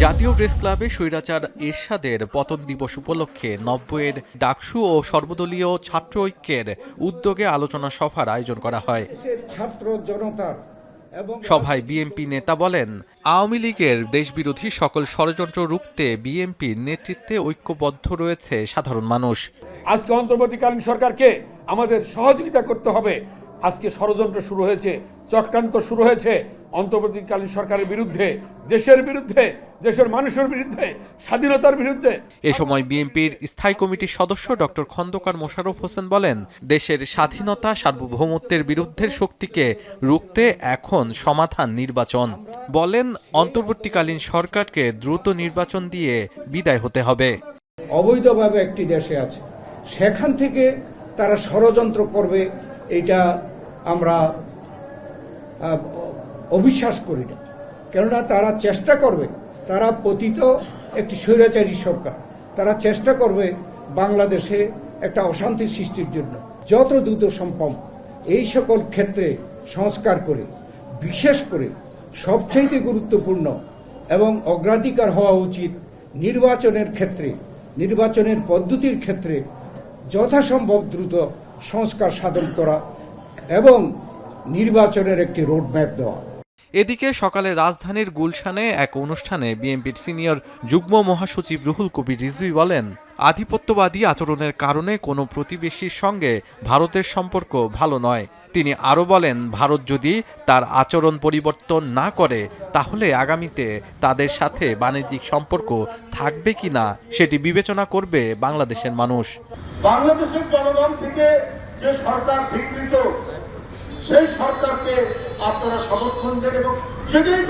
জাতীয় প্রেস ক্লাবে স্বৈরাচার এরশাদের পতন দিবস উপলক্ষে ৯০-এর ডাকসু ও সর্বদলীয় ছাত্র ঐক্যের উদ্যোগে আলোচনা সভার আয়োজন করা হয়। ছাত্র জনতার সভায় বিএনপি নেতা বলেন, আওয়ামী লীগের দেশবিরোধী সকল ষড়যন্ত্র রুখতে বিএনপির নেতৃত্বে ঐক্যবদ্ধ রয়েছে সাধারণ মানুষ। আজকে অন্তর্বর্তীকালীন সরকারকে আমাদের সহযোগিতা করতে হবে। আজকে ষড়যন্ত্র শুরু হয়েছে, চক্রান্ত শুরু হয়েছে অন্তর্বর্তীকালীন সরকারের বিরুদ্ধে, দেশের বিরুদ্ধে, দেশের মানুষের বিরুদ্ধে, স্বাধীনতার বিরুদ্ধে। এ সময় বিএনপির স্থায়ী কমিটির সদস্য ডক্টর খন্দকার মোশাররফ হোসেন বলেন, দেশের স্বাধীনতা সার্বভৌমত্বের বিরুদ্ধের শক্তিকে রুখতে এখন সমাধান নির্বাচন। বলেন, অন্তর্বর্তীকালীন সরকারকে দ্রুত নির্বাচন দিয়ে বিদায় হতে হবে। অবৈধভাবে একটি দেশে আছে, সেখান থেকে তারা ষড়যন্ত্র করবে, এটা আমরা অবিশ্বাস করি না। কেননা তারা চেষ্টা করবে, তারা পতিত একটি স্বৈরাচারী সরকার, তারা চেষ্টা করবে বাংলাদেশে একটা অশান্তি সৃষ্টির জন্য। যত দ্রুত সম্ভব এই সকল ক্ষেত্রে সংস্কার করে, বিশেষ করে সবচেয়ে গুরুত্বপূর্ণ এবং অগ্রাধিকার হওয়া উচিত নির্বাচনের ক্ষেত্রে, নির্বাচনের পদ্ধতির ক্ষেত্রে যথাসম্ভব দ্রুত সংস্কার সাধন করা এবং নির্বাচনের একটি রোডম্যাপ দেওয়া। এদিকে সকালে রাজধানীর গুলশানে এক অনুষ্ঠানে বিএনপির সিনিয়র যুগ্ম মহাসচিব রুহুল কবির রিজভী বলেন, আধিপত্যবাদী আচরণের কারণে কোনো প্রতিবেশীর সঙ্গে ভারতের সম্পর্ক ভালো নয়। তিনি আরও বলেন, ভারত যদি তার আচরণ পরিবর্তন না করে তাহলে আগামীতে তাদের সাথে বাণিজ্যিক সম্পর্ক থাকবে কিনা সেটি বিবেচনা করবে বাংলাদেশের মানুষ। বাংলাদেশের জনগণ থেকে যে সরকার স্বীকৃত, সেই সরকারকে আপনারা সমর্থন দেন এবং যেদিন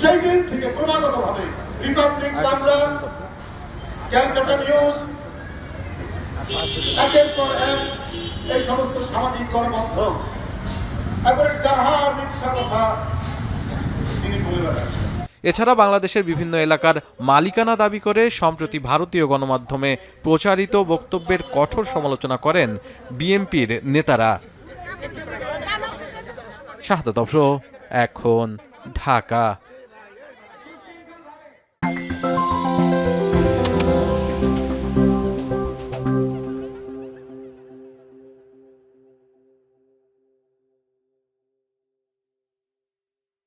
সেই দিন থেকে ক্রমাগতভাবে রিপাবলিক বাংলা, ক্যালকাটা নিউজ, একের পর এক এই সমস্ত সামাজিক গণমাধ্যম এবারে ডাহা মিথ্যা কথা তিনি বলে বেড়াচ্ছেন। এছাড়া বাংলাদেশের বিভিন্ন এলাকার মালিকানা দাবি করে সম্প্রতি ভারতীয় গণমাধ্যমে প্রচারিত বক্তব্যের কঠোর সমালোচনা করেন বিএনপির নেতারা। শাহাদাত অফরো, এখন, ঢাকা।